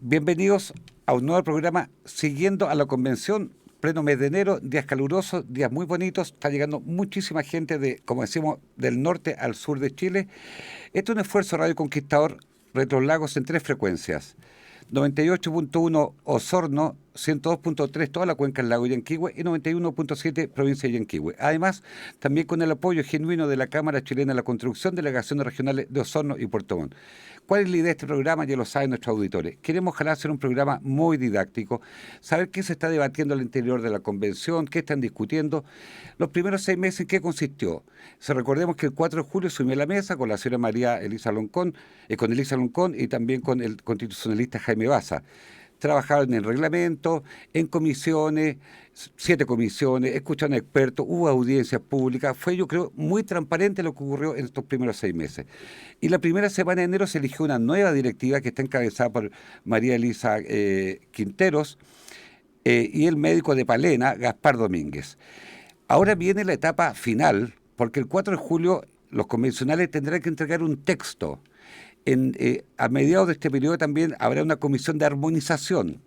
Bienvenidos a un nuevo programa siguiendo a la convención, pleno mes de enero, días calurosos, días muy bonitos, está llegando muchísima gente de, como decimos, del norte al sur de Chile. Este es un esfuerzo Radio Conquistador, Retros Lagos en tres frecuencias. 98.1 Osorno, 102.3 toda la cuenca del lago Yanquihue y 91.7 provincia de Yanquihue. Además, también con el apoyo genuino de la Cámara Chilena de la Construcción, delegaciones regionales de Osorno y Puerto Montt. ¿Cuál es la idea de este programa? Ya lo saben nuestros auditores. Queremos ojalá hacer un programa muy didáctico, saber qué se está debatiendo al interior de la convención, qué están discutiendo. Los primeros 6 meses, ¿en qué consistió? Recordemos que el 4 de julio subimos a la mesa con la señora María Elisa Loncón, con Elisa Loncón y también con el constitucionalista Jaime Baza. Trabajaron en reglamento, en comisiones, 7 comisiones, escucharon a expertos, hubo audiencias públicas. Fue, yo creo, muy transparente lo que ocurrió en estos primeros 6 meses. Y la primera semana de enero se eligió una nueva directiva que está encabezada por María Elisa Quinteros y el médico de Palena, Gaspar Domínguez. Ahora viene la etapa final, porque el 4 de julio los convencionales tendrán que entregar un texto. A mediados de este periodo también habrá una comisión de armonización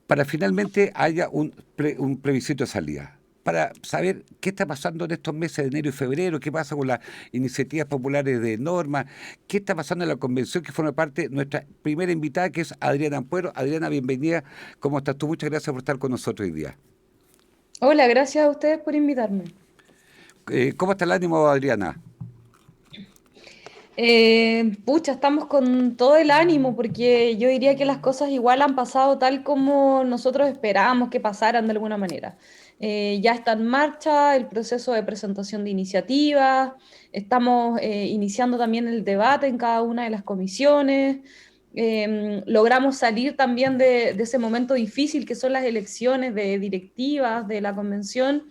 para finalmente haya un plebiscito de salida. Para saber qué está pasando en estos meses de enero y febrero, qué pasa con las iniciativas populares de norma, qué está pasando en la convención que forma parte de nuestra primera invitada, que es Adriana Ampuero. Adriana, bienvenida. ¿Cómo estás tú? Muchas gracias por estar con nosotros hoy día. Hola, gracias a ustedes por invitarme. ¿Cómo está el ánimo, Adriana? Pucha, estamos con todo el ánimo porque yo diría que las cosas igual han pasado tal como nosotros esperábamos que pasaran de alguna manera. Ya está en marcha el proceso de presentación de iniciativas, estamos iniciando también el debate en cada una de las comisiones. Logramos salir también de ese momento difícil que son las elecciones de directivas de la convención.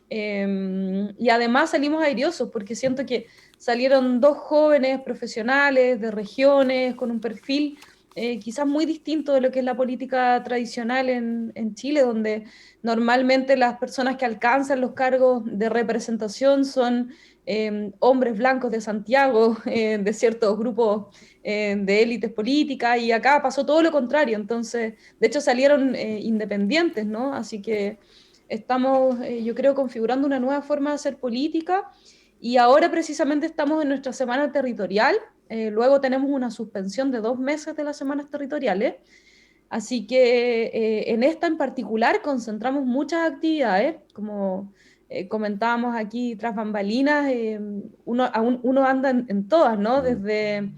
Y además salimos airiosos porque siento que salieron dos jóvenes profesionales de regiones con un perfil quizás muy distinto de lo que es la política tradicional en Chile, donde normalmente las personas que alcanzan los cargos de representación son hombres blancos de Santiago, de ciertos grupos de élites políticas, y acá pasó todo lo contrario. Entonces, de hecho salieron independientes, ¿no? Así que estamos, yo creo, configurando una nueva forma de hacer política, y ahora precisamente estamos en nuestra semana territorial. Luego tenemos una suspensión de 2 meses de las semanas territoriales. Así que en esta en particular concentramos muchas actividades, como comentábamos aquí tras bambalinas. Uno anda en todas, ¿no? Mm. Desde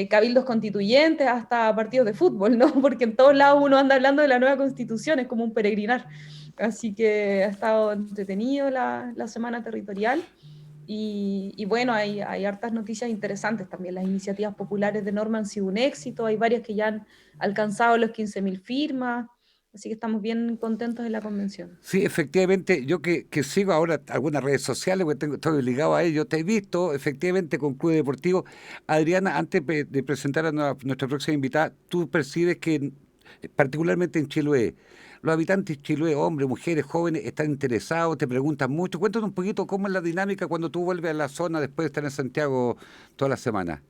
cabildos constituyentes hasta partidos de fútbol, ¿no? Porque en todos lados uno anda hablando de la nueva constitución, es como un peregrinar. Así que ha estado entretenido la semana territorial. Y bueno, hay hartas noticias interesantes también. Las iniciativas populares de norma han sido un éxito, hay varias que ya han alcanzado los 15.000 firmas, así que estamos bien contentos en la convención. Sí, efectivamente, yo que sigo ahora algunas redes sociales, porque estoy ligado a ello, te he visto efectivamente con Club Deportivo. Adriana, antes de presentar a nuestra próxima invitada, tú percibes que, particularmente en Chiloé, los habitantes de Chiloé, hombres, mujeres, jóvenes, están interesados, te preguntan mucho. Cuéntanos un poquito cómo es la dinámica cuando tú vuelves a la zona después de estar en Santiago toda la semana.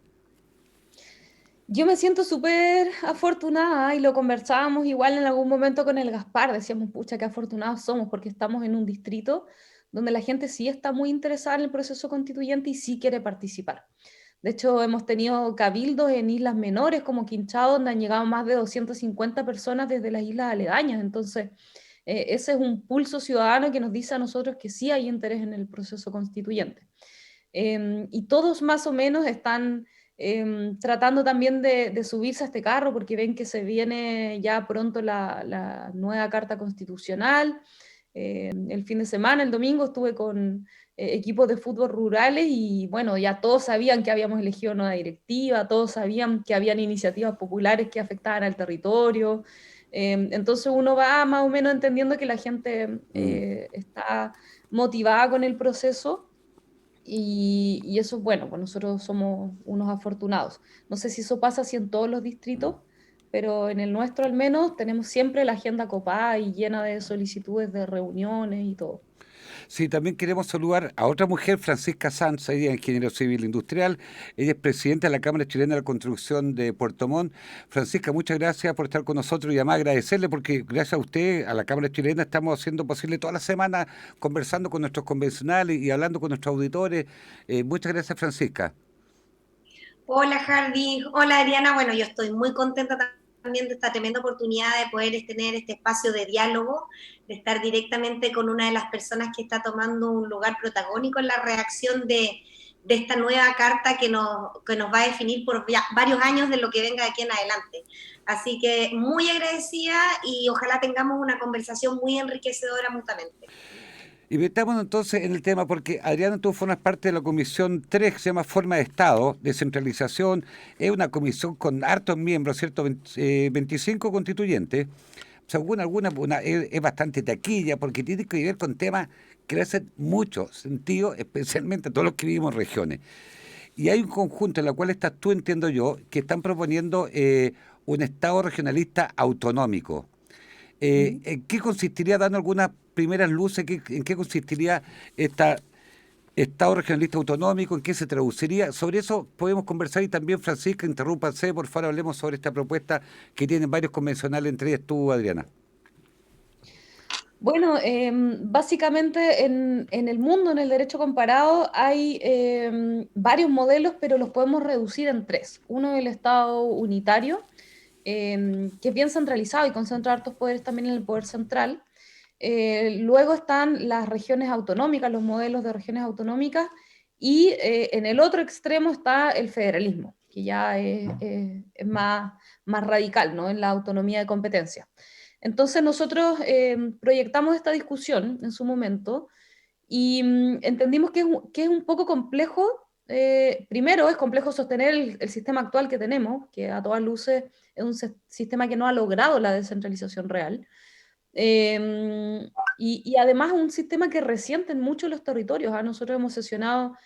Yo me siento súper afortunada, y lo conversábamos igual en algún momento con el Gaspar. Decíamos, pucha, qué afortunados somos porque estamos en un distrito donde la gente sí está muy interesada en el proceso constituyente y sí quiere participar. De hecho, hemos tenido cabildos en islas menores como Quinchao, donde han llegado más de 250 personas desde las islas aledañas. Entonces, ese es un pulso ciudadano que nos dice a nosotros que sí hay interés en el proceso constituyente. Y todos más o menos están tratando también de subirse a este carro porque ven que se viene ya pronto la nueva Carta Constitucional. El fin de semana, el domingo, estuve con equipos de fútbol rurales y bueno, ya todos sabían que habíamos elegido nueva directiva, todos sabían que habían iniciativas populares que afectaban al territorio. Entonces uno va más o menos entendiendo que la gente Mm. está motivada con el proceso, y eso es bueno, pues nosotros somos unos afortunados. No sé si eso pasa así en todos los distritos, pero en el nuestro al menos tenemos siempre la agenda copada y llena de solicitudes de reuniones y todo. Sí, también queremos saludar a otra mujer, Francisca Sanz, ella es ingeniero civil industrial, ella es presidenta de la Cámara Chilena de la Construcción de Puerto Montt. Francisca, muchas gracias por estar con nosotros y además agradecerle porque gracias a usted, a la Cámara Chilena, estamos haciendo posible toda la semana conversando con nuestros convencionales y hablando con nuestros auditores. Muchas gracias, Francisca. Hola Hardy, hola Adriana. Bueno, yo estoy muy contenta también de esta tremenda oportunidad de poder tener este espacio de diálogo, de estar directamente con una de las personas que está tomando un lugar protagónico en la redacción de esta nueva carta que nos va a definir por varios años de lo que venga de aquí en adelante. Así que muy agradecida y ojalá tengamos una conversación muy enriquecedora mutuamente. Y metámonos entonces en el tema, porque Adriana, tú formas parte de la Comisión 3, que se llama Forma de Estado, Descentralización. Es una comisión con hartos miembros, ¿cierto? 25 constituyentes. Según algunas, es bastante taquilla, porque tiene que ver con temas que le hacen mucho sentido, especialmente a todos los que vivimos en regiones. Y hay un conjunto en el cual estás tú, entiendo yo, que están proponiendo un Estado regionalista autonómico. ¿En qué consistiría, dando algunas primeras luces, en qué consistiría este Estado regionalista autonómico, en qué se traduciría? Sobre eso podemos conversar y también, Francisca, interrúmpase, por favor, hablemos sobre esta propuesta que tienen varios convencionales, entre ellas tú, Adriana. Bueno, básicamente en el mundo, en el derecho comparado, hay varios modelos, pero los podemos reducir en tres. Uno es el Estado unitario, que es bien centralizado y concentra hartos poderes también en el poder central. Luego están las regiones autonómicas, los modelos de regiones autonómicas, y en el otro extremo está el federalismo, que ya es más radical, ¿no? En la autonomía de competencia. Entonces nosotros proyectamos esta discusión en su momento y entendimos que es un poco complejo. Primero, es complejo sostener el sistema actual que tenemos, que a todas luces es un sistema que no ha logrado la descentralización real. Y además un sistema que resienten mucho los territorios. ¿Ah? Nosotros hemos sesionado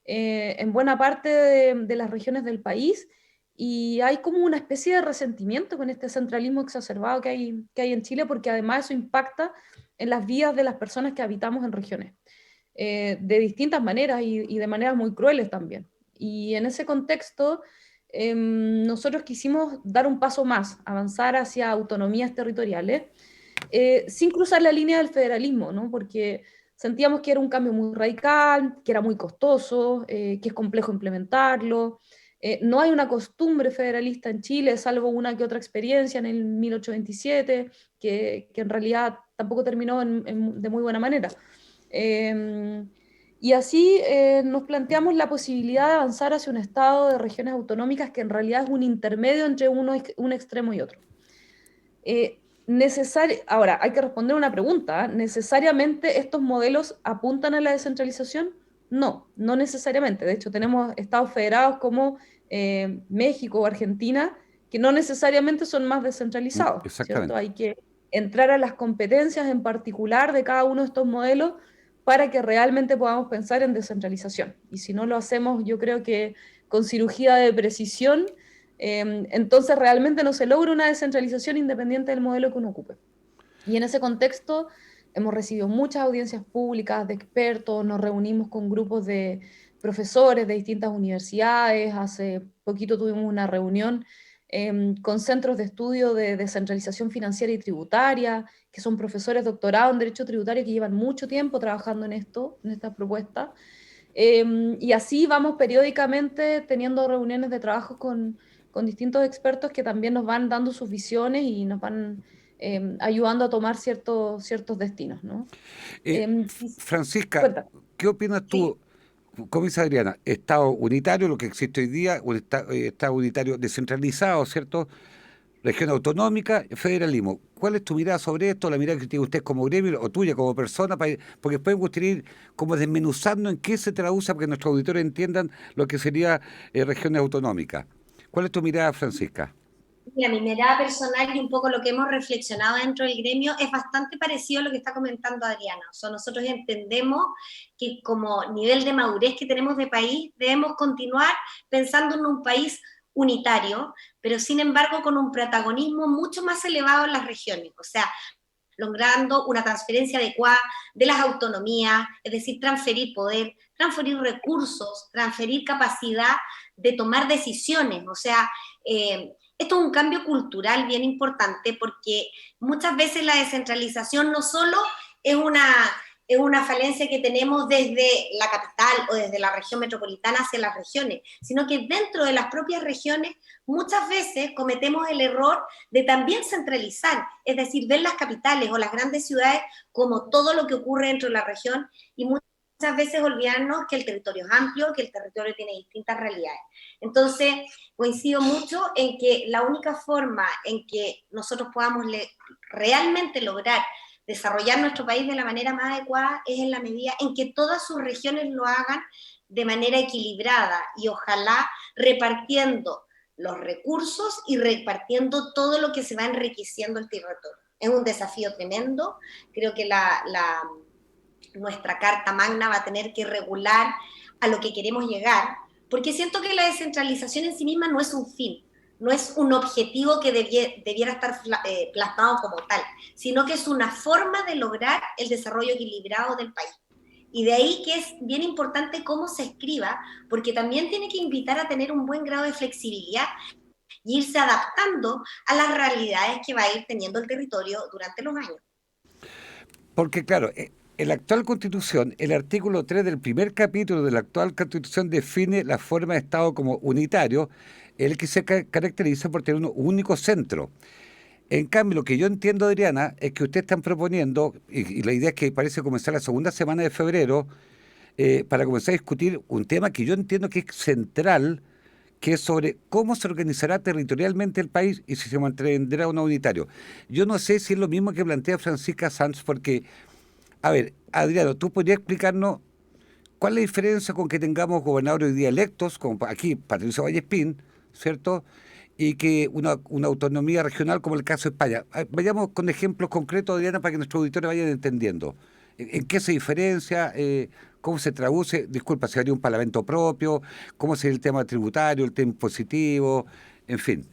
en buena parte de las regiones del país y hay como una especie de resentimiento con este centralismo exacerbado que hay en Chile, porque además eso impacta en las vidas de las personas que habitamos en regiones, de distintas maneras y de maneras muy crueles también. Y en ese contexto, nosotros quisimos dar un paso más, avanzar hacia autonomías territoriales, sin cruzar la línea del federalismo, ¿no? Porque sentíamos que era un cambio muy radical, que era muy costoso, que es complejo implementarlo. No hay una costumbre federalista en Chile, salvo una que otra experiencia en el 1827, que en realidad tampoco terminó de muy buena manera. Eh, y así nos planteamos la posibilidad de avanzar hacia un estado de regiones autonómicas que en realidad es un intermedio entre un extremo y otro. Ahora, hay que responder una pregunta. ¿Necesariamente estos modelos apuntan a la descentralización? No, no necesariamente. De hecho, tenemos estados federados como México o Argentina que no necesariamente son más descentralizados, ¿cierto? Exactamente. Hay que entrar a las competencias en particular de cada uno de estos modelos para que realmente podamos pensar en descentralización. Y si no lo hacemos, yo creo que con cirugía de precisión, entonces realmente no se logra una descentralización independiente del modelo que uno ocupe. Y en ese contexto hemos recibido muchas audiencias públicas de expertos, nos reunimos con grupos de profesores de distintas universidades, hace poquito tuvimos una reunión con centros de estudio de descentralización financiera y tributaria, que son profesores doctorados en Derecho Tributario que llevan mucho tiempo trabajando en esto, en esta propuesta. Y así vamos periódicamente teniendo reuniones de trabajo con distintos expertos que también nos van dando sus visiones y nos van ayudando a tomar ciertos destinos, ¿no? Francisca, Cuenta. ¿qué opinas Sí. tú? Como dice Adriana, Estado unitario, lo que existe hoy día, un Estado unitario descentralizado, ¿cierto? Región autonómica, federalismo. ¿Cuál es tu mirada sobre esto? La mirada que tiene usted como gremio o tuya como persona, porque después me gustaría ir como desmenuzando en qué se traduce para que nuestros auditores entiendan lo que sería regiones autonómicas. ¿Cuál es tu mirada, Francisca? Mira, mi mirada personal y un poco lo que hemos reflexionado dentro del gremio es bastante parecido a lo que está comentando Adriana. O sea, nosotros entendemos que como nivel de madurez que tenemos de país, debemos continuar pensando en un país unitario, pero sin embargo con un protagonismo mucho más elevado en las regiones. O sea, logrando una transferencia adecuada de las autonomías, es decir, transferir poder, transferir recursos, transferir capacidad de tomar decisiones. O sea, esto es un cambio cultural bien importante porque muchas veces la descentralización no solo es una falencia que tenemos desde la capital o desde la región metropolitana hacia las regiones, sino que dentro de las propias regiones muchas veces cometemos el error de también centralizar, es decir, ver las capitales o las grandes ciudades como todo lo que ocurre dentro de la región y muchas veces olvidarnos que el territorio es amplio, que el territorio tiene distintas realidades. Entonces, coincido mucho en que la única forma en que nosotros podamos realmente lograr desarrollar nuestro país de la manera más adecuada es en la medida en que todas sus regiones lo hagan de manera equilibrada y ojalá repartiendo los recursos y repartiendo todo lo que se va enriqueciendo el territorio. Es un desafío tremendo, creo que nuestra Carta Magna va a tener que regular a lo que queremos llegar, porque siento que la descentralización en sí misma no es un fin, no es un objetivo que debiera estar plasmado como tal, sino que es una forma de lograr el desarrollo equilibrado del país. Y de ahí que es bien importante cómo se escriba, porque también tiene que invitar a tener un buen grado de flexibilidad y irse adaptando a las realidades que va a ir teniendo el territorio durante los años. Porque claro, en la actual Constitución, el artículo 3 del primer capítulo de la actual Constitución define la forma de Estado como unitario, el que se caracteriza por tener un único centro. En cambio, lo que yo entiendo, Adriana, es que ustedes están proponiendo, y la idea es que parece comenzar la segunda semana de febrero, para comenzar a discutir un tema que yo entiendo que es central, que es sobre cómo se organizará territorialmente el país y si se mantendrá o no unitario. Yo no sé si es lo mismo que plantea Francisca Sanz, porque, a ver, Adriano, ¿tú podrías explicarnos cuál es la diferencia con que tengamos gobernadores hoy día electos, como aquí Patricio Vallespín, ¿cierto?, y que una autonomía regional como el caso de España? Vayamos con ejemplos concretos, Adriana, para que nuestros auditores vayan entendiendo. ¿En qué se diferencia? ¿Cómo se traduce? Disculpa, ¿se haría un parlamento propio? ¿Cómo sería el tema tributario, el tema impositivo? En fin.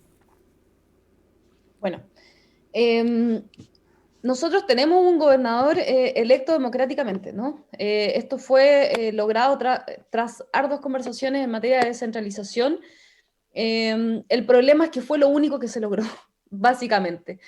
Bueno, nosotros tenemos un gobernador electo democráticamente, ¿no? Esto fue logrado tras arduas conversaciones en materia de descentralización. El problema es que fue lo único que se logró, básicamente.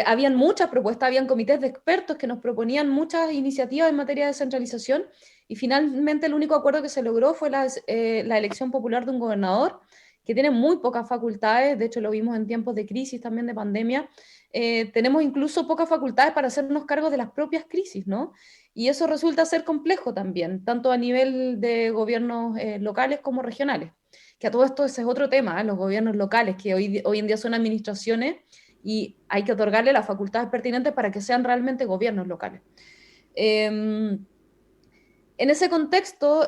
Habían muchas propuestas, habían comités de expertos que nos proponían muchas iniciativas en materia de descentralización y finalmente el único acuerdo que se logró fue la elección popular de un gobernador que tiene muy pocas facultades, de hecho lo vimos en tiempos de crisis, también de pandemia. Tenemos incluso pocas facultades para hacernos cargo de las propias crisis, ¿no? Y eso resulta ser complejo también, tanto a nivel de gobiernos locales como regionales. Que a todo esto ese es otro tema, los gobiernos locales, que hoy en día son administraciones y hay que otorgarle las facultades pertinentes para que sean realmente gobiernos locales. En ese contexto,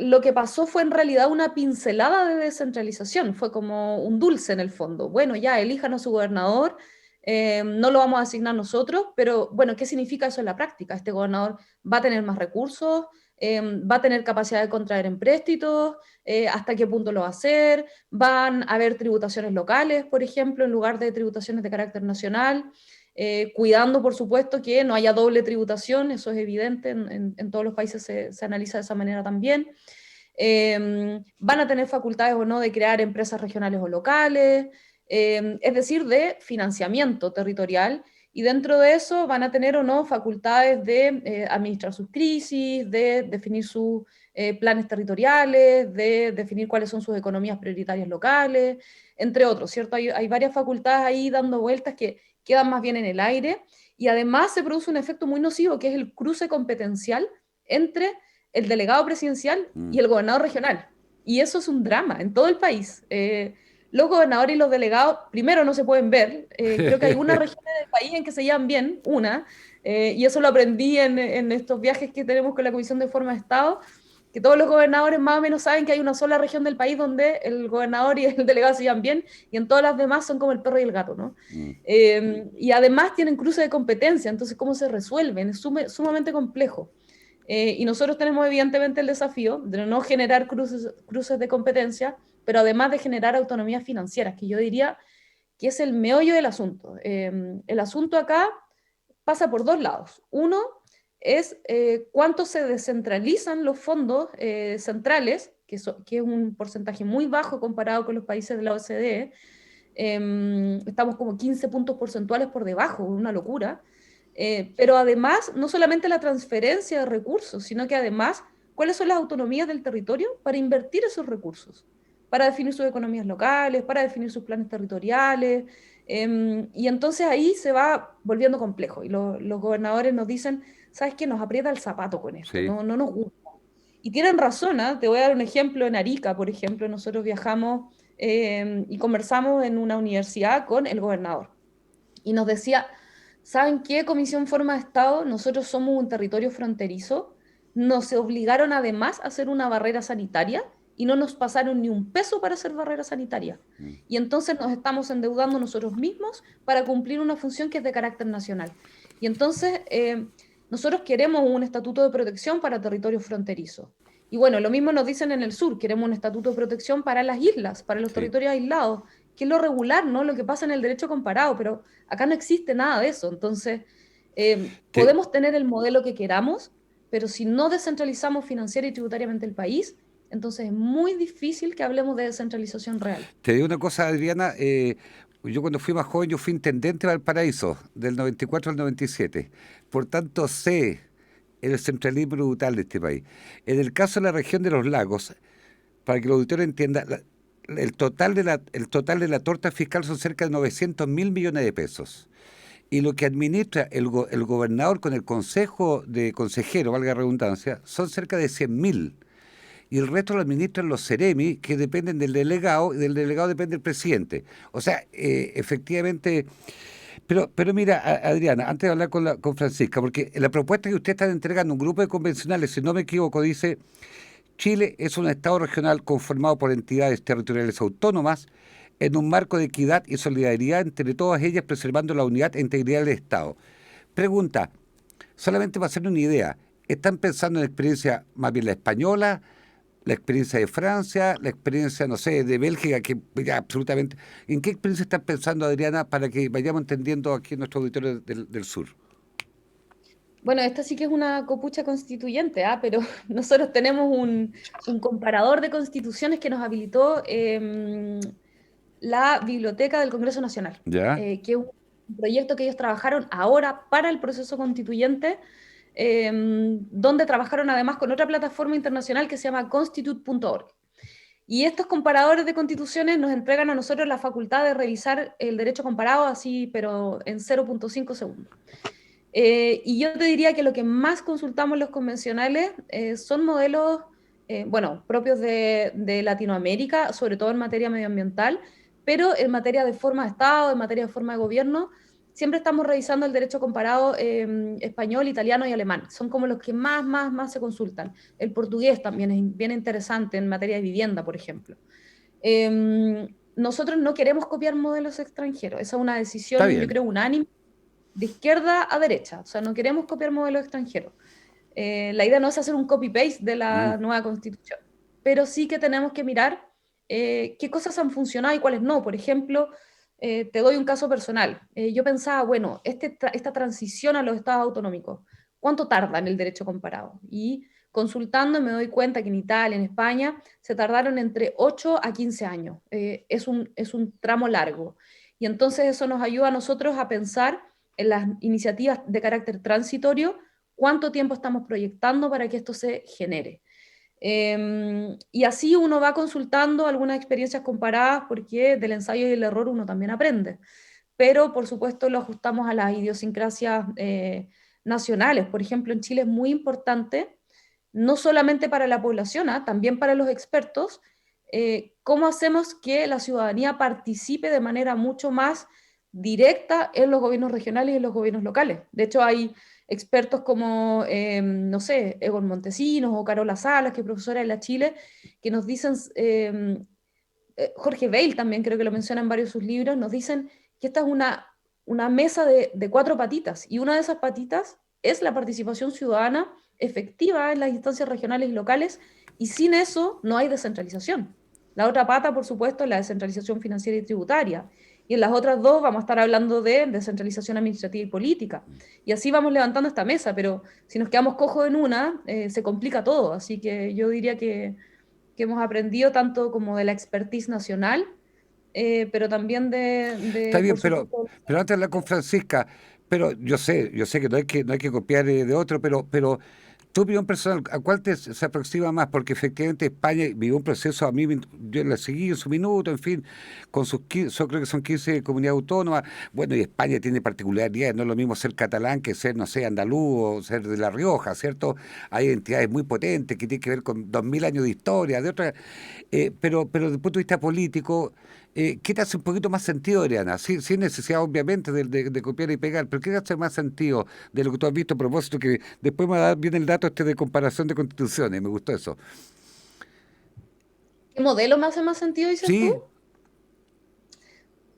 lo que pasó fue en realidad una pincelada de descentralización, fue como un dulce en el fondo. Bueno, ya elijan a su gobernador, no lo vamos a asignar nosotros, pero bueno, ¿qué significa eso en la práctica? Este gobernador va a tener más recursos, va a tener capacidad de contraer empréstitos, hasta qué punto lo va a hacer, van a haber tributaciones locales, por ejemplo, en lugar de tributaciones de carácter nacional. Cuidando, por supuesto, que no haya doble tributación, eso es evidente, en todos los países se analiza de esa manera también. Van a tener facultades o no de crear empresas regionales o locales, es decir, de financiamiento territorial, y dentro de eso van a tener o no facultades de administrar sus crisis, de definir sus planes territoriales, de definir cuáles son sus economías prioritarias locales, entre otros, ¿cierto? Hay varias facultades ahí dando vueltas que quedan más bien en el aire, y además se produce un efecto muy nocivo, que es el cruce competencial entre el delegado presidencial y el gobernador regional. Y eso es un drama en todo el país. Los gobernadores y los delegados, primero, no se pueden ver. Creo que hay una región del país en que se llevan bien, y eso lo aprendí en estos viajes que tenemos con la Comisión de Forma de Estado, que todos los gobernadores más o menos saben que hay una sola región del país donde el gobernador y el delegado se llevan bien, y en todas las demás son como el perro y el gato, ¿no? Y además tienen cruce de competencia, entonces ¿cómo se resuelven? Es sumamente complejo. Y nosotros tenemos evidentemente el desafío de no generar cruces de competencia, pero además de generar autonomías financieras, que yo diría que es el meollo del asunto. El asunto acá pasa por dos lados. Uno es cuánto se descentralizan los fondos centrales, que es un porcentaje muy bajo comparado con los países de la OCDE. Estamos como 15 puntos porcentuales por debajo, una locura. Pero además, no solamente la transferencia de recursos, sino que además, ¿cuáles son las autonomías del territorio para invertir esos recursos? Para definir sus economías locales, para definir sus planes territoriales. Y entonces ahí se va volviendo complejo. Y los gobernadores nos dicen, ¿sabes qué? Nos aprieta el zapato con esto, Sí. no nos gusta. Y tienen razón, ¿eh? Te voy a dar un ejemplo. En Arica, por ejemplo, nosotros viajamos y conversamos en una universidad con el gobernador. Y nos decía, ¿saben qué, Comisión Forma de Estado? Nosotros somos un territorio fronterizo. Nos obligaron además a hacer una barrera sanitaria y no nos pasaron ni un peso para hacer barrera sanitaria. Mm. Y entonces nos estamos endeudando nosotros mismos para cumplir una función que es de carácter nacional. Y entonces nosotros queremos un estatuto de protección para territorios fronterizos. Y bueno, lo mismo nos dicen en el sur, queremos un estatuto de protección para las islas, para los Sí. territorios aislados, que es lo regular, ¿no? Lo que pasa en el derecho comparado, pero acá no existe nada de eso. Entonces, Te, podemos tener el modelo que queramos, pero si no descentralizamos financiera y tributariamente el país, entonces es muy difícil que hablemos de descentralización real. te digo una cosa, Adriana. Yo cuando fui más joven, yo fui intendente de Valparaíso, del 94 al 97. Por tanto, sé el centralismo brutal de este país. En el caso de la región de los lagos, para que el auditorio entienda, el total de la torta fiscal son cerca de 900.000 millones de pesos. Y lo que administra el gobernador con el consejo de consejero, valga la redundancia, son cerca de 100.000. Y el resto lo administran los Ceremi, que dependen del delegado, y del delegado depende el presidente. O sea, efectivamente. Pero mira, Adriana, antes de hablar con Francisca, porque la propuesta que usted está entregando, un grupo de convencionales, si no me equivoco, dice: Chile es un Estado regional conformado por entidades territoriales autónomas en un marco de equidad y solidaridad entre todas ellas, preservando la unidad e integridad del Estado. Pregunta, solamente para hacer una idea, ¿están pensando en la experiencia más bien la española, la experiencia de Francia, la experiencia, no sé, de Bélgica, que ya absolutamente... ¿En qué experiencia están pensando, Adriana, para que vayamos entendiendo aquí en nuestro auditorio del sur? Bueno, esta sí que es una copucha constituyente, ¿ah? Pero nosotros tenemos un comparador de constituciones que nos habilitó la Biblioteca del Congreso Nacional, ¿Ya? que es un proyecto que ellos trabajaron ahora para el proceso constituyente, donde trabajaron además con otra plataforma internacional que se llama constitute.org. Y estos comparadores de constituciones nos entregan a nosotros la facultad de revisar el derecho comparado así, pero en 0.5 segundos. Y yo te diría que lo que más consultamos los convencionales son modelos, bueno, propios de Latinoamérica, sobre todo en materia medioambiental, pero en materia de forma de Estado, en materia de forma de gobierno, siempre estamos revisando el derecho comparado español, italiano y alemán. Son como los que más se consultan. El portugués también es bien interesante en materia de vivienda, por ejemplo. Nosotros no queremos copiar modelos extranjeros. Esa es una Está decisión, yo bien. creo, unánime de izquierda a derecha, o sea, no queremos copiar modelos extranjeros. La idea no es hacer un copy-paste de Mm. la nueva constitución, pero sí que tenemos que mirar qué cosas han funcionado y cuáles no. Por ejemplo, te doy un caso personal. Yo pensaba, bueno, esta transición a los estados autonómicos, ¿cuánto tarda en el derecho comparado? Y consultando me doy cuenta que en Italia, en España, se tardaron entre 8 a 15 años. Es un tramo largo. Y entonces eso nos ayuda a nosotros a pensar en las iniciativas de carácter transitorio, cuánto tiempo estamos proyectando para que esto se genere. Y así uno va consultando algunas experiencias comparadas porque del ensayo y el error uno también aprende. Pero por supuesto lo ajustamos a las idiosincrasias nacionales. Por ejemplo, en Chile es muy importante, no solamente para la población, también para los expertos, cómo hacemos que la ciudadanía participe de manera mucho más directa en los gobiernos regionales y en los gobiernos locales. De hecho, hay expertos como, no sé, Egon Montesinos o Carola Salas, que es profesora de la Chile, que nos dicen, Jorge Bale también creo que lo menciona en varios de sus libros, nos dicen que esta es una mesa de cuatro patitas, y una de esas patitas es la participación ciudadana efectiva en las instancias regionales y locales, y sin eso no hay descentralización. La otra pata, por supuesto, es la descentralización financiera y tributaria. y en las otras dos vamos a estar hablando de descentralización administrativa y política. Y así vamos levantando esta mesa, pero si nos quedamos cojos en una, se complica todo. Así que yo diría que hemos aprendido tanto como de la expertise nacional, pero también Está bien, por supuesto, pero antes de hablar con Francisca, pero yo sé que no hay que copiar de otro, pero tu opinión personal, ¿a cuál se aproxima más? Porque efectivamente España vivió un proceso, yo la seguí en su minuto, en fin, con yo creo que son 15 comunidades autónomas. Bueno, y España tiene particularidades, no es lo mismo ser catalán que ser, no sé, andaluz o ser de La Rioja, ¿cierto? Hay entidades muy potentes que tienen que ver con 2000 años de historia, de otras, pero desde el punto de vista político, ¿qué te hace un poquito más sentido, Adriana? Sin necesidad, obviamente, de copiar y pegar, pero ¿qué te hace más sentido de lo que tú has visto a propósito? Que después me va a dar bien el dato de comparación de constituciones, me gustó eso. ¿qué modelo me hace más sentido, dices tú? Sí,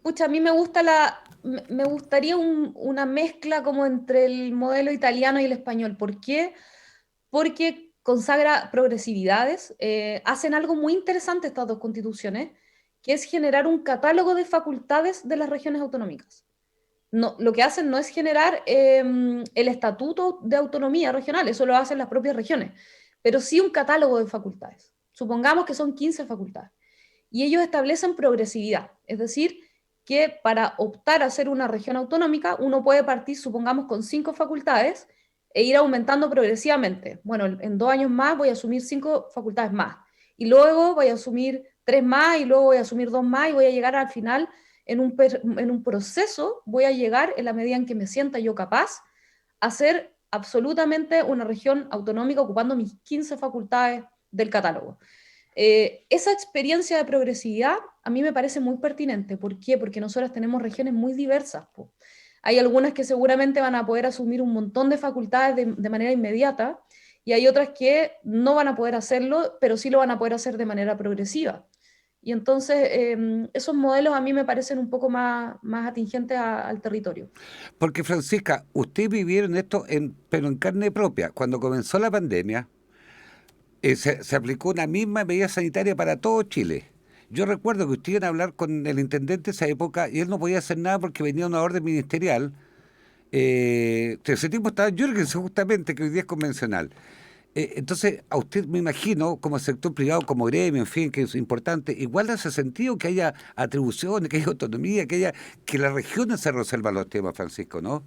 Pucha, a mí me gustaría una mezcla como entre el modelo italiano y el español. ¿Por qué? Porque consagra progresividades, hacen algo muy interesante estas dos constituciones, que es generar un catálogo de facultades de las regiones autonómicas. No, lo que hacen no es generar el estatuto de autonomía regional, eso lo hacen las propias regiones, pero sí un catálogo de facultades. Supongamos que son 15 facultades. Y ellos establecen progresividad, es decir, que para optar a ser una región autonómica, uno puede partir, supongamos, con 5 facultades e ir aumentando progresivamente. Bueno, en 2 años más voy a asumir 5 facultades más. Y luego voy a asumir 3 más, y luego voy a asumir 2 más, y voy a llegar al final, en un proceso, voy a llegar, en la medida en que me sienta yo capaz, a ser absolutamente una región autonómica ocupando mis 15 facultades del catálogo. Esa experiencia de progresividad a mí me parece muy pertinente. ¿Por qué? Porque nosotros tenemos regiones muy diversas, po. Hay algunas que seguramente van a poder asumir un montón de facultades de manera inmediata, y hay otras que no van a poder hacerlo, pero sí lo van a poder hacer de manera progresiva. Y entonces esos modelos a mí me parecen un poco más atingentes al territorio. porque Francisca, ustedes vivieron esto, pero en carne propia. Cuando comenzó la pandemia, se aplicó una misma medida sanitaria para todo Chile. Yo recuerdo que ustedes iban a hablar con el intendente de esa época y él no podía hacer nada porque venía una orden ministerial. Ese tiempo estaba Jürgensen justamente, que hoy día es convencional. Entonces, a usted me imagino, como sector privado, como gremio, en fin, que es importante, igual hace sentido que haya atribuciones, que haya autonomía, que las regiones se resuelvan los temas, Francisco, ¿no?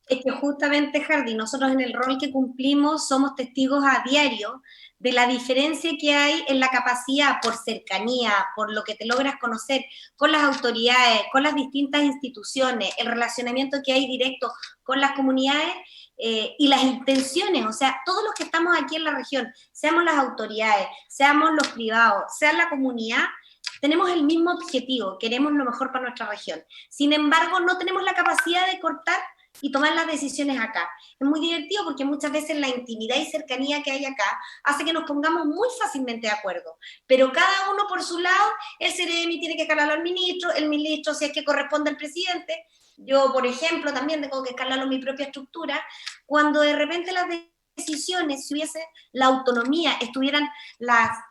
Es que justamente, Hardy, nosotros en el rol que cumplimos somos testigos a diario de la diferencia que hay en la capacidad por cercanía, por lo que te logras conocer con las autoridades, con las distintas instituciones, el relacionamiento que hay directo con las comunidades y las intenciones, o sea, todos los que estamos aquí en la región, seamos las autoridades, seamos los privados, sea la comunidad, tenemos el mismo objetivo, queremos lo mejor para nuestra región. Sin embargo, no tenemos la capacidad de cortar y tomar las decisiones acá. Es muy divertido porque muchas veces la intimidad y cercanía que hay acá hace que nos pongamos muy fácilmente de acuerdo, pero cada uno por su lado, el CEREMI tiene que escalarlo al ministro, el ministro si es que corresponde al presidente, yo por ejemplo también tengo que escalarlo en mi propia estructura, cuando de repente las decisiones, si hubiese la autonomía, estuvieran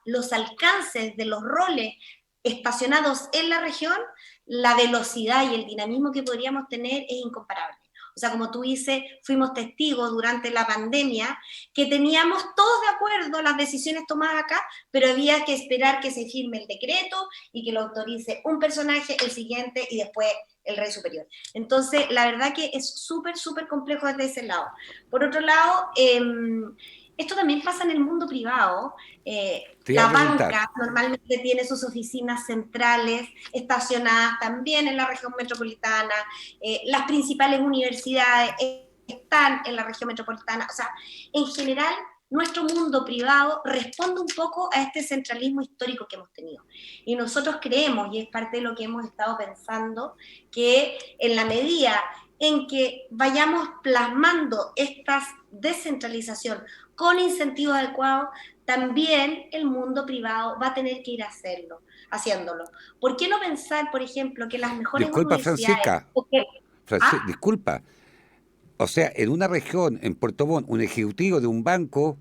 los alcances de los roles estacionados en la región, la velocidad y el dinamismo que podríamos tener es incomparable. O sea, como tú dices, fuimos testigos durante la pandemia que teníamos todos de acuerdo las decisiones tomadas acá, pero había que esperar que se firme el decreto y que lo autorice un personaje, el siguiente y después el rey superior. Entonces, la verdad que es súper, súper complejo desde ese lado. Por otro lado, esto también pasa en el mundo privado. Te iba a La preguntar. banca normalmente tiene sus oficinas centrales estacionadas también en la región metropolitana. Las principales universidades están en la región metropolitana. O sea, en general, nuestro mundo privado responde un poco a este centralismo histórico que hemos tenido. Y nosotros creemos, y es parte de lo que hemos estado pensando, que en la medida en que vayamos plasmando esta descentralización con incentivos adecuados, también el mundo privado va a tener que ir haciéndolo. ¿Por qué no pensar, por ejemplo, que las mejores Disculpa, universidades... Francisca. Okay, ¿ah? Disculpa. O sea, en una región, en Puerto Montt, un ejecutivo de un banco,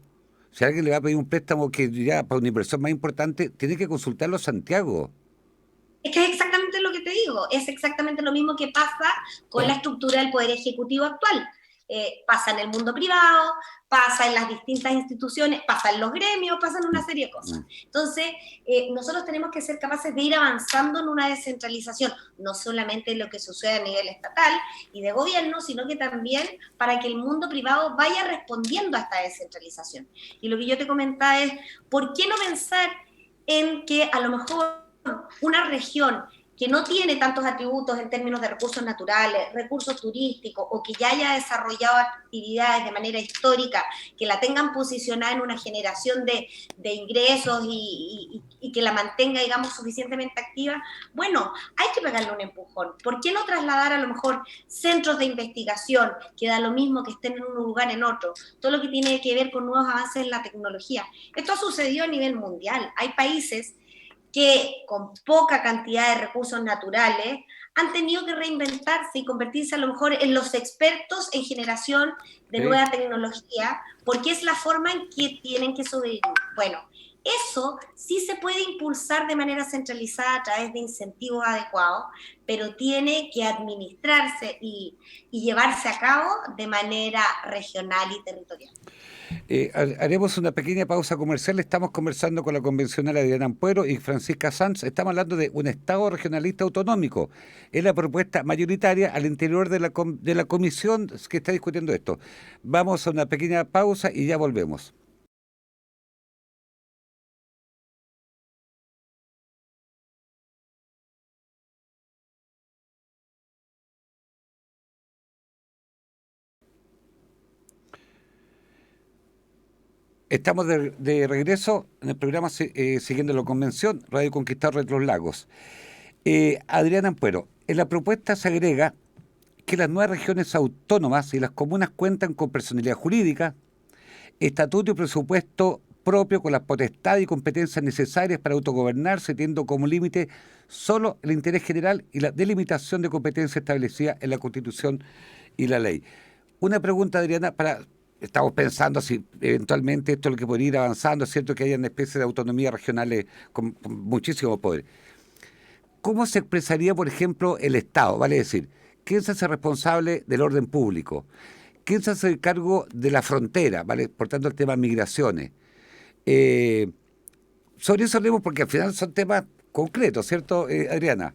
si alguien le va a pedir un préstamo que ya para una inversión más importante, tiene que consultarlo a Santiago. Es que es exactamente lo que te digo. contigo, es exactamente lo mismo que pasa con la estructura del Poder Ejecutivo actual. Pasa en el mundo privado, pasa en las distintas instituciones, pasa en los gremios, pasa en una serie de cosas. Entonces, nosotros tenemos que ser capaces de ir avanzando en una descentralización, no solamente en lo que sucede a nivel estatal y de gobierno, sino que también para que el mundo privado vaya respondiendo a esta descentralización. Y lo que yo te comentaba es, ¿por qué no pensar en que a lo mejor una región que no tiene tantos atributos en términos de recursos naturales, recursos turísticos, o que ya haya desarrollado actividades de manera histórica, que la tengan posicionada en una generación de ingresos y que la mantenga, digamos, suficientemente activa? Bueno, hay que pegarle un empujón. ¿Por qué no trasladar a lo mejor centros de investigación, que da lo mismo que estén en un lugar en otro? Todo lo que tiene que ver con nuevos avances en la tecnología. Esto ha sucedido a nivel mundial. Hay países que con poca cantidad de recursos naturales han tenido que reinventarse y convertirse a lo mejor en los expertos en generación de nueva tecnología, porque es la forma en que tienen que sobrevivir. Bueno, eso sí se puede impulsar de manera centralizada a través de incentivos adecuados, pero tiene que administrarse y llevarse a cabo de manera regional y territorial. Haremos una pequeña pausa comercial. Estamos conversando con la convencional Adriana Ampuero y Francisca Sanz. Estamos hablando de un Estado regionalista autonómico. Es la propuesta mayoritaria al interior de la comisión que está discutiendo esto. Vamos a una pequeña pausa y ya volvemos. Estamos de regreso en el programa Siguiendo la Convención, Radio Conquistador de los Lagos. Adriana Ampuero, en la propuesta se agrega que las nuevas regiones autónomas y las comunas cuentan con personalidad jurídica, estatuto y presupuesto propio con las potestades y competencias necesarias para autogobernarse, teniendo como límite solo el interés general y la delimitación de competencias establecida en la Constitución y la ley. Una pregunta, Adriana, estamos pensando si eventualmente esto es lo que podría ir avanzando, es cierto que hay una especie de autonomía regionales con muchísimo poder. ¿Cómo se expresaría, por ejemplo, el Estado? Vale decir, ¿quién se hace responsable del orden público? ¿Quién se hace cargo de la frontera? ¿Vale? Por tanto, el tema de migraciones. Sobre eso hablemos porque al final son temas concretos, ¿cierto, Adriana?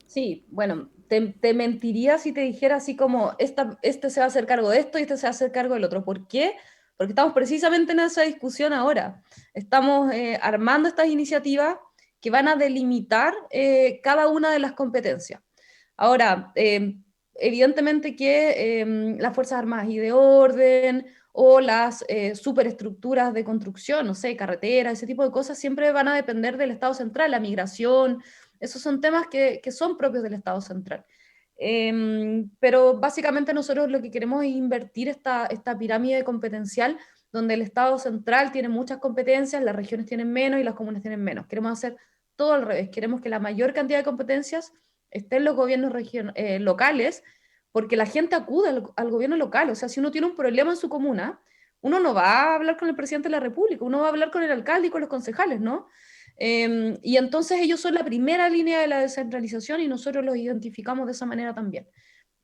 Sí, bueno, te mentiría si te dijera así como, este se va a hacer cargo de esto y este se va a hacer cargo del otro. ¿Por qué? Porque estamos precisamente en esa discusión ahora. Estamos armando estas iniciativas que van a delimitar cada una de las competencias. Ahora, evidentemente que las Fuerzas Armadas y de Orden o las superestructuras de construcción, no sé, carreteras, ese tipo de cosas, siempre van a depender del Estado central, la migración. Esos son temas que son propios del Estado central. Pero básicamente nosotros lo que queremos es invertir esta pirámide competencial donde el Estado central tiene muchas competencias, las regiones tienen menos y las comunas tienen menos. Queremos hacer todo al revés. Queremos que la mayor cantidad de competencias esté en los gobiernos locales, porque la gente acude al gobierno local. O sea, si uno tiene un problema en su comuna, uno no va a hablar con el presidente de la República, uno va a hablar con el alcalde y con los concejales, ¿no? Y entonces ellos son la primera línea de la descentralización y nosotros los identificamos de esa manera también.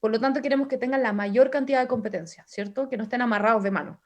Por lo tanto, queremos que tengan la mayor cantidad de competencias, ¿cierto? Que no estén amarrados de mano.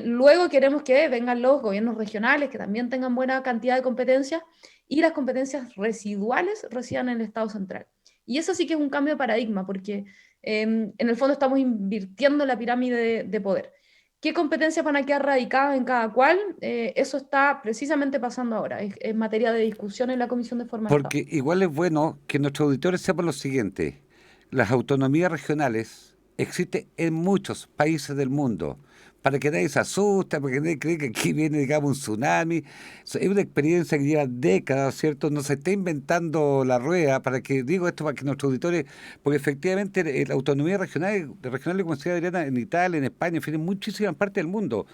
Luego queremos que vengan los gobiernos regionales, que también tengan buena cantidad de competencias, y las competencias residuales residan en el Estado central. Y eso sí que es un cambio de paradigma, porque en el fondo estamos invirtiendo la pirámide de poder. ¿Qué competencias van a quedar radicadas en cada cual? Eso está precisamente pasando ahora. Es materia de discusión en la Comisión de Forma de Estado. Porque igual es bueno que nuestros auditores sepan lo siguiente. Las autonomías regionales existen en muchos países del mundo. Para que nadie se asuste, para que nadie cree que aquí viene, digamos, un tsunami. Es una experiencia que lleva décadas, ¿cierto? No se está inventando la rueda, digo esto para que nuestros auditores, porque efectivamente la autonomía regional, como decía Adriana, en Italia, en España, en fin, en muchísimas partes del mundo.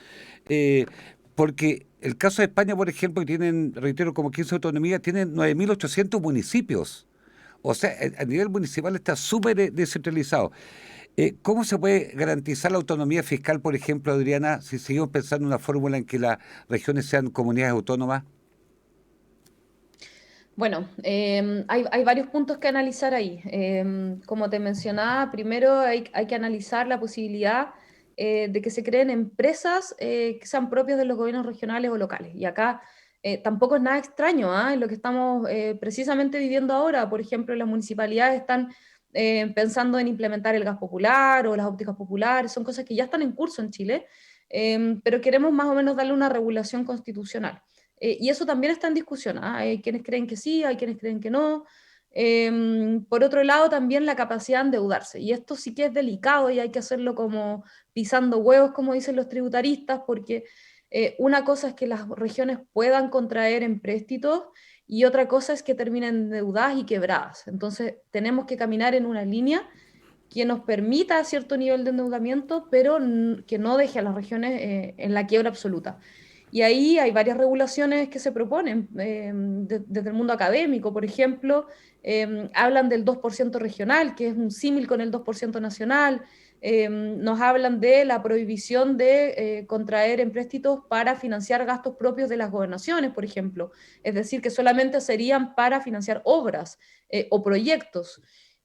Porque el caso de España, por ejemplo, que tienen, reitero, como 15 autonomías, tienen 9.800 municipios. O sea, a nivel municipal está súper descentralizado. ¿Cómo se puede garantizar la autonomía fiscal, por ejemplo, Adriana, si seguimos pensando en una fórmula en que las regiones sean comunidades autónomas? Bueno, hay varios puntos que analizar ahí. Como te mencionaba, primero hay que analizar la posibilidad de que se creen empresas que sean propias de los gobiernos regionales o locales. Y acá tampoco es nada extraño, ¿ah? En lo que estamos precisamente viviendo ahora. Por ejemplo, las municipalidades están pensando en implementar el gas popular o las ópticas populares. Son cosas que ya están en curso en Chile, pero queremos más o menos darle una regulación constitucional. Y eso también está en discusión, ¿ah? Hay quienes creen que sí, hay quienes creen que no. Por otro lado, también la capacidad de endeudarse. Y esto sí que es delicado y hay que hacerlo como pisando huevos, como dicen los tributaristas, porque una cosa es que las regiones puedan contraer empréstitos y otra cosa es que terminen endeudadas y quebradas. Entonces, tenemos que caminar en una línea que nos permita cierto nivel de endeudamiento, pero que no deje a las regiones en la quiebra absoluta. Y ahí hay varias regulaciones que se proponen desde el mundo académico. Por ejemplo, hablan del 2% regional, que es un símil con el 2% nacional. Nos hablan de la prohibición de contraer empréstitos para financiar gastos propios de las gobernaciones, por ejemplo. Es decir, que solamente serían para financiar obras o proyectos.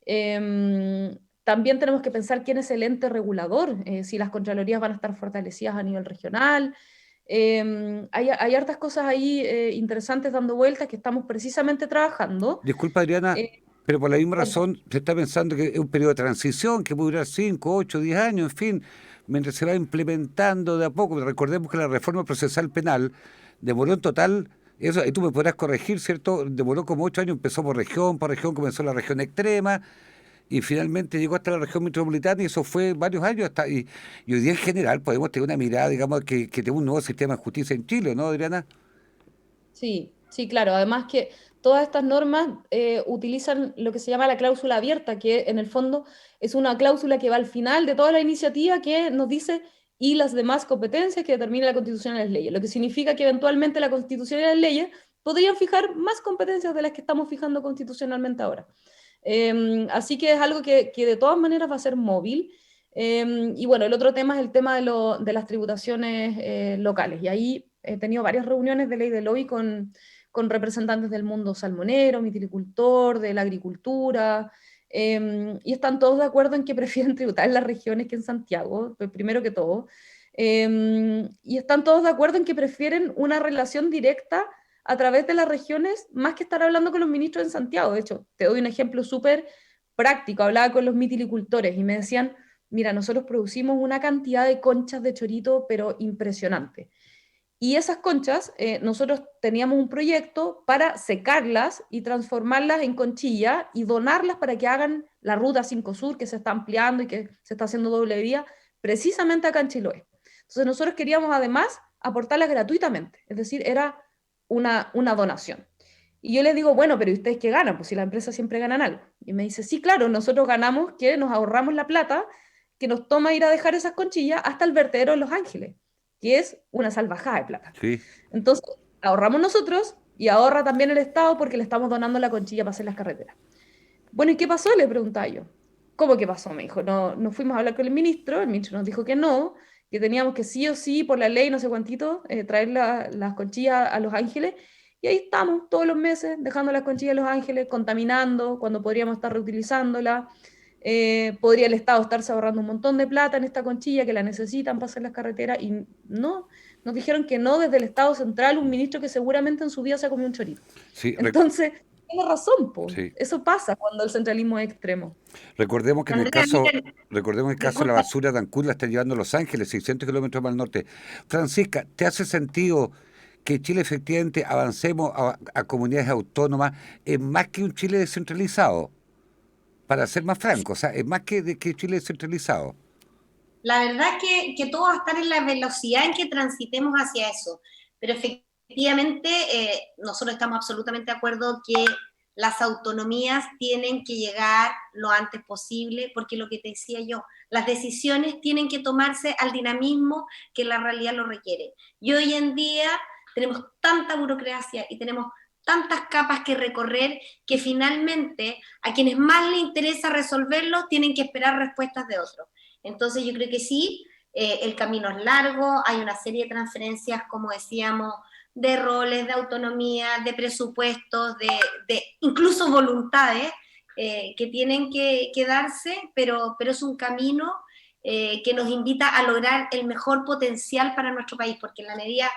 También tenemos que pensar quién es el ente regulador, si las contralorías van a estar fortalecidas a nivel regional. Hay hartas cosas ahí interesantes dando vueltas que estamos precisamente trabajando. Disculpa, Adriana, Eh, pero por la misma Cuéntame. razón se está pensando que es un periodo de transición que puede durar 5, 8, 10 años, en fin, mientras se va implementando de a poco. Recordemos que la reforma procesal penal demoró en total, eso, ahí tú me podrás corregir, ¿cierto? Demoró como 8 años, empezó por región comenzó la región extrema y finalmente llegó hasta la región metropolitana y eso fue varios años hasta y hoy día en general podemos tener una mirada, digamos, que tenemos un nuevo sistema de justicia en Chile, ¿no, Adriana? Sí, sí, claro. Además que todas estas normas utilizan lo que se llama la cláusula abierta, que en el fondo es una cláusula que va al final de toda la iniciativa que nos dice y las demás competencias que determina la Constitución y las leyes, lo que significa que eventualmente la Constitución y las leyes podrían fijar más competencias de las que estamos fijando constitucionalmente ahora. Así que es algo que de todas maneras va a ser móvil. Y bueno, el otro tema es el tema de las tributaciones locales. Y ahí he tenido varias reuniones de ley de lobby con representantes del mundo salmonero, mitilicultor, de la agricultura, y están todos de acuerdo en que prefieren tributar en las regiones que en Santiago, pues, primero que todo. Y están todos de acuerdo en que prefieren una relación directa a través de las regiones, más que estar hablando con los ministros en Santiago. De hecho, te doy un ejemplo súper práctico. Hablaba con los mitilicultores y me decían, mira, nosotros producimos una cantidad de conchas de chorito, pero impresionante. Y esas conchas, nosotros teníamos un proyecto para secarlas y transformarlas en conchilla y donarlas para que hagan la ruta 5 Sur, que se está ampliando y que se está haciendo doble vía, precisamente acá en Chiloé. Entonces nosotros queríamos además aportarlas gratuitamente, es decir, era una donación. Y yo les digo, bueno, pero ¿y ustedes qué ganan? Pues si las empresas siempre ganan algo. Y me dice, sí, claro, nosotros ganamos que nos ahorramos la plata que nos toma ir a dejar esas conchillas hasta el vertedero de Los Ángeles, que es una salvajada de plata. Sí. Entonces, ahorramos nosotros y ahorra también el Estado porque le estamos donando la conchilla para hacer las carreteras. Bueno, ¿y qué pasó? Le preguntaba yo. ¿Cómo que pasó? Me dijo, no, nos fuimos a hablar con el ministro nos dijo que no, que teníamos que sí o sí, por la ley, no sé cuántito, traer las conchillas a Los Ángeles. Y ahí estamos todos los meses dejando las conchillas a Los Ángeles, contaminando, cuando podríamos estar reutilizándolas. Podría el Estado estarse ahorrando un montón de plata en esta conchilla que la necesitan para hacer las carreteras y no, nos dijeron que no desde el Estado central, un ministro que seguramente en su vida se ha comido un chorito. Sí, Entonces, tiene razón, po. sí. Eso pasa cuando el centralismo es extremo. Recordemos que en el Andrea, caso, miren, recordemos el caso de la disculpa, basura de Ancud la está llevando a Los Ángeles, 600 kilómetros más al norte. Francisca, ¿te hace sentido que Chile efectivamente avancemos a comunidades autónomas en más que un Chile descentralizado? Para ser más franco, o sea, es más que Chile descentralizado. la verdad que todo va a estar en la velocidad en que transitemos hacia eso, pero efectivamente nosotros estamos absolutamente de acuerdo que las autonomías tienen que llegar lo antes posible, porque lo que te decía yo, las decisiones tienen que tomarse al dinamismo que la realidad lo requiere. Y hoy en día tenemos tanta burocracia y tenemos tantas capas que recorrer que finalmente a quienes más les interesa resolverlo tienen que esperar respuestas de otros. Entonces yo creo que sí, el camino es largo, hay una serie de transferencias, como decíamos, de roles, de autonomía, de presupuestos, de incluso voluntades que tienen que darse, pero es un camino que nos invita a lograr el mejor potencial para nuestro país, porque en la medida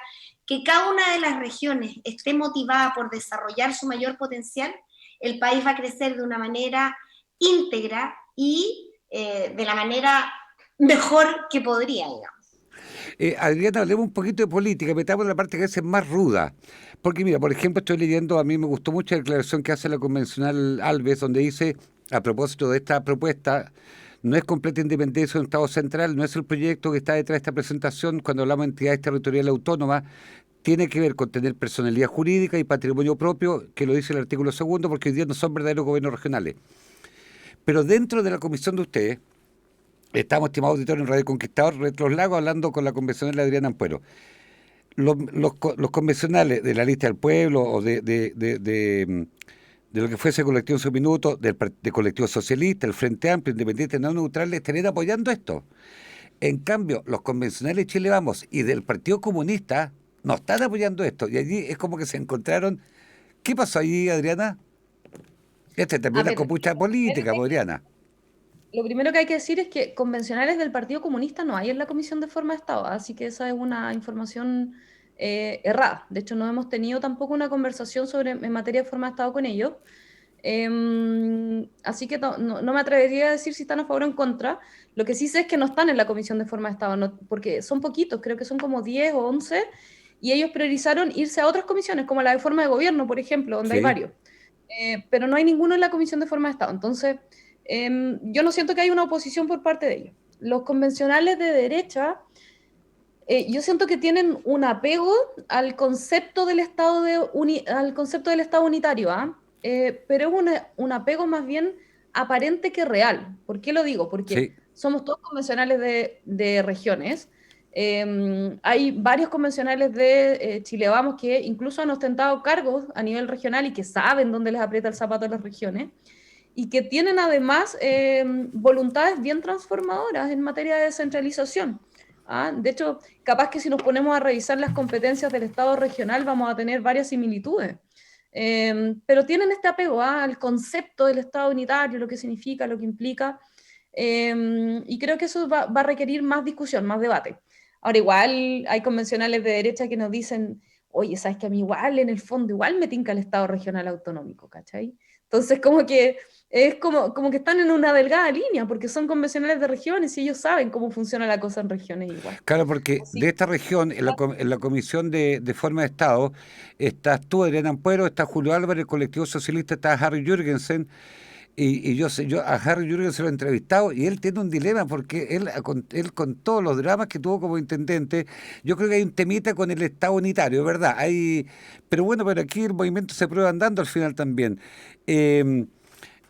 que cada una de las regiones esté motivada por desarrollar su mayor potencial, el país va a crecer de una manera íntegra y de la manera mejor que podría, digamos. Adriana, hablemos un poquito de política, metamos en la parte que a veces es más ruda. Porque mira, por ejemplo, estoy leyendo, a mí me gustó mucho la declaración que hace la convencional Alves, donde dice, a propósito de esta propuesta, no es completa independencia de un Estado central, no es el proyecto que está detrás de esta presentación, cuando hablamos de entidades territoriales autónomas, tiene que ver con tener personalidad jurídica y patrimonio propio, que lo dice el artículo segundo, porque hoy día no son verdaderos gobiernos regionales. Pero dentro de la comisión de ustedes, estamos, estimado auditorio, en Radio Conquistador, Retros Lagos, hablando con la convencional Adriana Ampuero. Los convencionales de la lista del pueblo o de lo que fuese Colectivo en su minuto, del Colectivo Socialista, el Frente Amplio, Independiente, no neutral, estarían apoyando esto. En cambio, los convencionales de Chile Vamos y del Partido Comunista no están apoyando esto. Y allí es como que se encontraron. ¿Qué pasó allí, Adriana? A También la ver, copucha política, Adriana. lo primero que hay que decir es que convencionales del Partido Comunista no hay en la Comisión de Forma de Estado, así que esa es una información errada. De hecho, no hemos tenido tampoco una conversación en materia de forma de Estado con ellos. Así que no me atrevería a decir si están a favor o en contra. Lo que sí sé es que no están en la Comisión de Forma de Estado, porque son poquitos, creo que son como 10 o 11, y ellos priorizaron irse a otras comisiones, como la de Forma de Gobierno, por ejemplo, donde hay Sí. varios. Pero no hay ninguno en la Comisión de Forma de Estado. Entonces, yo no siento que haya una oposición por parte de ellos. Los convencionales de derecha, yo siento que tienen un apego al concepto del al concepto del Estado unitario, ¿ah? Pero es un apego más bien aparente que real. ¿Por qué lo digo? Porque Sí. somos todos convencionales de regiones. Hay varios convencionales de Chile Vamos que incluso han ostentado cargos a nivel regional y que saben dónde les aprieta el zapato a las regiones y que tienen además voluntades bien transformadoras en materia de descentralización. ¿Ah? De hecho, capaz que si nos ponemos a revisar las competencias del Estado regional vamos a tener varias similitudes. Pero tienen este apego al concepto del Estado unitario, lo que significa, lo que implica, y creo que eso va a requerir más discusión, más debate. Ahora, igual hay convencionales de derecha que nos dicen, oye, sabes que a mí igual, en el fondo, igual me tinca el Estado regional autonómico, ¿cachai? Entonces, como que es como que están en una delgada línea, porque son convencionales de regiones y ellos saben cómo funciona la cosa en regiones igual. Claro, porque Así de esta región, en la Comisión de Forma de Estado, estás tú, Adriana Ampuero, está Julio Álvarez, el colectivo socialista, está Harry Jürgensen, y yo a Harry Jürgensen lo he entrevistado, y él tiene un dilema, porque él con todos los dramas que tuvo como intendente, yo creo que hay un temita con el Estado unitario, ¿verdad? Pero bueno, pero aquí el movimiento se prueba andando al final también.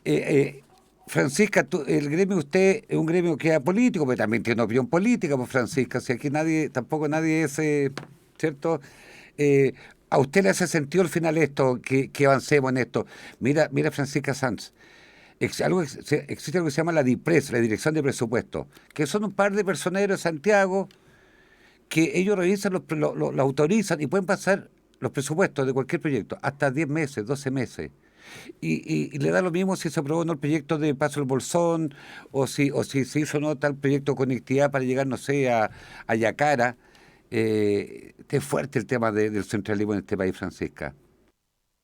Eh, Francisca, el gremio usted es un gremio que es político, pero también tiene una opinión política, pues Francisca, si aquí tampoco nadie es, ¿cierto? Eh, ¿A usted le hace sentido al final esto, que avancemos en esto? Mira Francisca Sanz, existe algo que se llama la DIPRES, la Dirección de Presupuesto, que son un par de personeros de Santiago que ellos revisan, los autorizan y pueden pasar los presupuestos de cualquier proyecto, hasta 10 meses, 12 meses. Y le da lo mismo si se aprobó o no el proyecto de Paso del Bolsón, o si se hizo o no tal proyecto de conectividad para llegar, no sé, a Yacara. Es fuerte el tema del centralismo en este país, Francisca.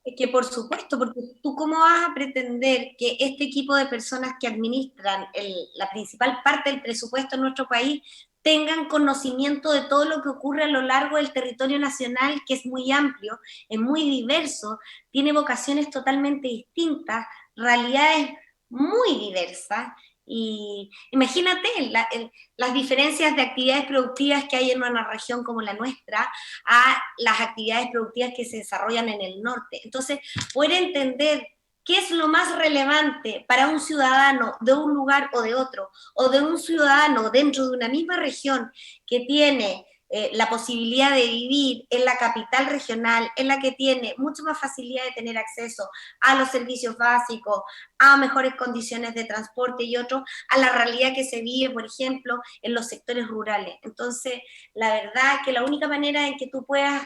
Es que por supuesto, porque tú cómo vas a pretender que este equipo de personas que administran la principal parte del presupuesto en nuestro país tengan conocimiento de todo lo que ocurre a lo largo del territorio nacional, que es muy amplio, es muy diverso, tiene vocaciones totalmente distintas, realidades muy diversas. Y imagínate las diferencias de actividades productivas que hay en una región como la nuestra a las actividades productivas que se desarrollan en el norte. Entonces, poder entender qué es lo más relevante para un ciudadano de un lugar o de otro, o de un ciudadano dentro de una misma región que tiene la posibilidad de vivir en la capital regional, en la que tiene mucha más facilidad de tener acceso a los servicios básicos, a mejores condiciones de transporte y otros, a la realidad que se vive, por ejemplo, en los sectores rurales. Entonces, la verdad que la única manera en que tú puedas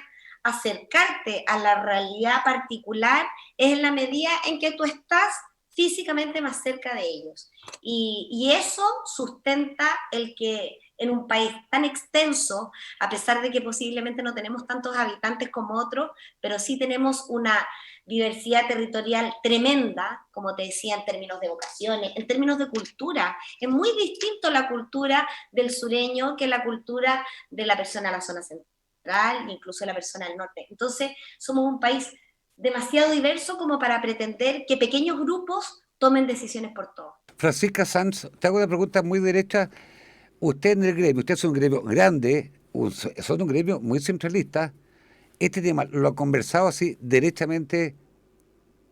acercarte a la realidad particular es en la medida en que tú estás físicamente más cerca de ellos. Y eso sustenta el que en un país tan extenso, a pesar de que posiblemente no tenemos tantos habitantes como otros, pero sí tenemos una diversidad territorial tremenda, como te decía, en términos de vocaciones, en términos de cultura. Es muy distinto la cultura del sureño que la cultura de la persona de la zona central, incluso la persona del norte. Entonces, somos un país demasiado diverso como para pretender que pequeños grupos tomen decisiones por todos. Francisca Sanz, te hago una pregunta muy derecha. Usted en el gremio, usted es un gremio grande, son un gremio muy centralista. Este tema lo ha conversado así derechamente.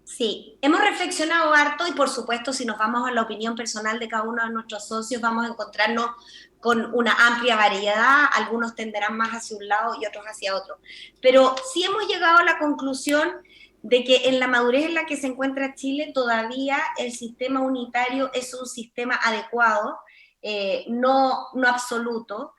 Sí, hemos reflexionado harto y por supuesto si nos vamos a la opinión personal de cada uno de nuestros socios vamos a encontrarnos con una amplia variedad, algunos tenderán más hacia un lado y otros hacia otro, pero sí hemos llegado a la conclusión de que en la madurez en la que se encuentra Chile todavía el sistema unitario es un sistema adecuado, no absoluto,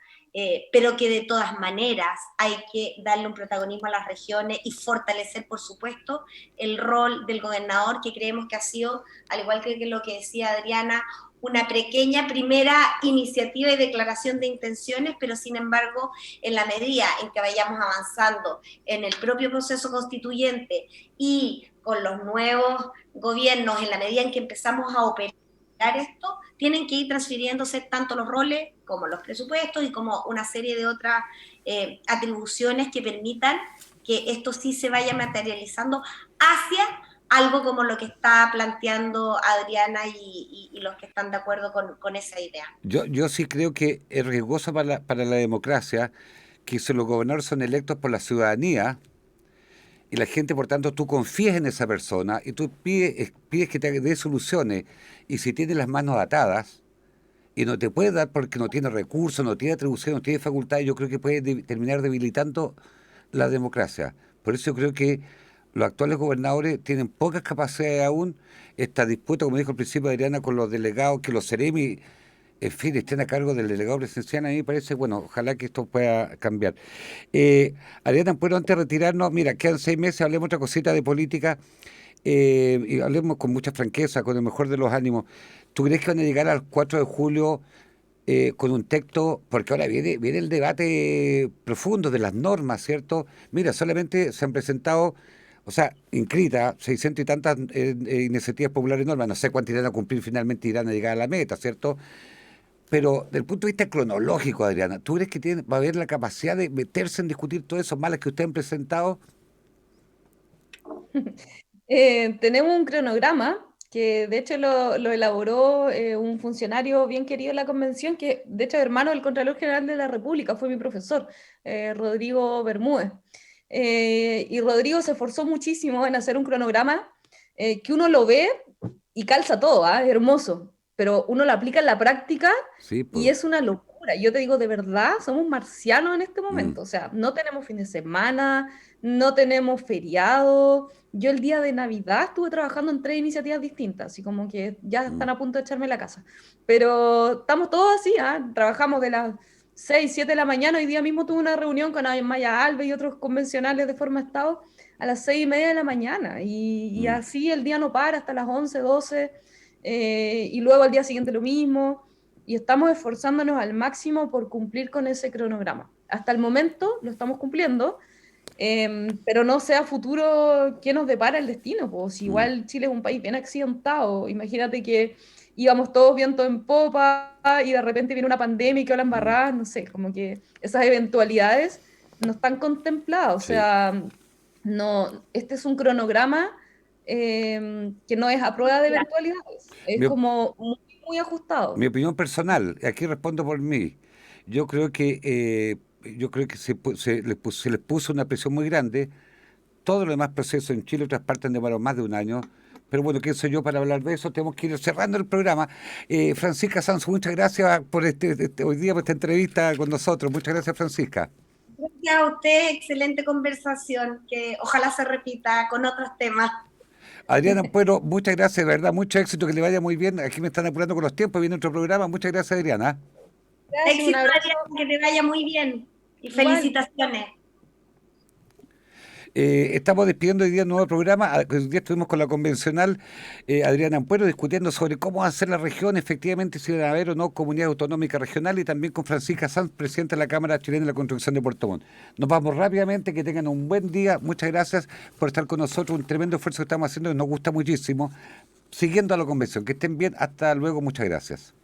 pero que de todas maneras hay que darle un protagonismo a las regiones y fortalecer, por supuesto, el rol del gobernador, que creemos que ha sido, al igual que lo que decía Adriana, una pequeña primera iniciativa y declaración de intenciones, pero sin embargo, en la medida en que vayamos avanzando en el propio proceso constituyente y con los nuevos gobiernos, en la medida en que empezamos a operar esto, tienen que ir transfiriéndose tanto los roles como los presupuestos y como una serie de otras atribuciones que permitan que esto sí se vaya materializando hacia algo como lo que está planteando Adriana y los que están de acuerdo con esa idea. Yo sí creo que es riesgoso para la democracia que si los gobernadores son electos por la ciudadanía y la gente, por tanto, tú confías en esa persona y tú pides que te dé soluciones y si tiene las manos atadas y no te puede dar porque no tiene recursos, no tiene atribuciones, no tiene facultades, yo creo que puede terminar debilitando la democracia. Por eso yo creo que los actuales gobernadores tienen pocas capacidades aún, esta disputa, como dijo al principio Adriana, con los delegados, que los seremi, en fin, estén a cargo del delegado presidencial, a mí me parece, bueno, ojalá que esto pueda cambiar. Adriana, bueno, antes de retirarnos, mira, quedan 6 meses, hablemos otra cosita de política, y hablemos con mucha franqueza, con el mejor de los ánimos. ¿Tú crees que van a llegar al 4 de julio con un texto? Porque ahora viene el debate profundo de las normas, ¿cierto? Mira, solamente se han presentado, o sea, inscritas 600 y tantas iniciativas populares normas, no sé cuántas irán a cumplir finalmente, irán a llegar a la meta, ¿cierto? Pero del punto de vista cronológico, Adriana, ¿tú crees que va a haber la capacidad de meterse en discutir todas esas malas que ustedes han presentado? Tenemos un cronograma que de hecho lo elaboró un funcionario bien querido de la convención, que de hecho es hermano del Contralor General de la República, fue mi profesor, Rodrigo Bermúdez. Y Rodrigo se esforzó muchísimo en hacer un cronograma que uno lo ve y calza todo, es hermoso, pero uno lo aplica en la práctica Sí, y pues. es una locura. Yo te digo, de verdad, somos marcianos en este momento, o sea, no tenemos fin de semana, no tenemos feriado. Yo el día de Navidad estuve trabajando en 3 iniciativas distintas, así como que ya están a punto de echarme la casa. Pero estamos todos así, trabajamos de las 6, 7 de la mañana. Hoy día mismo tuve una reunión con Maya Alves y otros convencionales de forma Estado a las 6:30 de la mañana. Y así el día no para hasta las 11, 12, y luego al día siguiente lo mismo. Y estamos esforzándonos al máximo por cumplir con ese cronograma. Hasta el momento lo estamos cumpliendo. Pero no sé a futuro qué nos depara el destino, pues igual Chile es un país bien accidentado. Imagínate que íbamos todos viento en popa y de repente viene una pandemia y que hablan barradas, no sé, como que esas eventualidades no están contempladas. O Sí. sea, no, este es un cronograma que no es a prueba de eventualidades, es Mi, como muy, muy mi ajustado. opinión personal, aquí respondo por mí. Yo creo que se les puso una presión muy grande. Todos los demás procesos en Chile y otras partes han demorado más de un año. Pero bueno, ¿qué soy yo para hablar de eso? Tenemos que ir cerrando el programa. Francisca Sanz, muchas gracias por hoy día, por esta entrevista con nosotros. Muchas gracias, Francisca. Gracias a usted, excelente conversación, que ojalá se repita con otros temas. Adriana Ampuero, muchas gracias, de verdad, mucho éxito, que le vaya muy bien. Aquí me están apurando con los tiempos, viene otro programa. Muchas gracias, Adriana. Gracias, un Éxito, abrazo. Adriana, que te vaya muy bien y Igual. felicitaciones. Estamos despidiendo hoy día un nuevo programa. Hoy día estuvimos con la convencional Adriana Ampuero discutiendo sobre cómo va a ser la región, efectivamente, si va a haber o no comunidad autonómica regional, y también con Francisca Sanz, presidenta de la Cámara Chilena de la Construcción de Puerto Montt. Nos vamos rápidamente, que tengan un buen día. Muchas gracias por estar con nosotros. Un tremendo esfuerzo que estamos haciendo, que nos gusta muchísimo, siguiendo a la convención. Que estén bien. Hasta luego. Muchas gracias.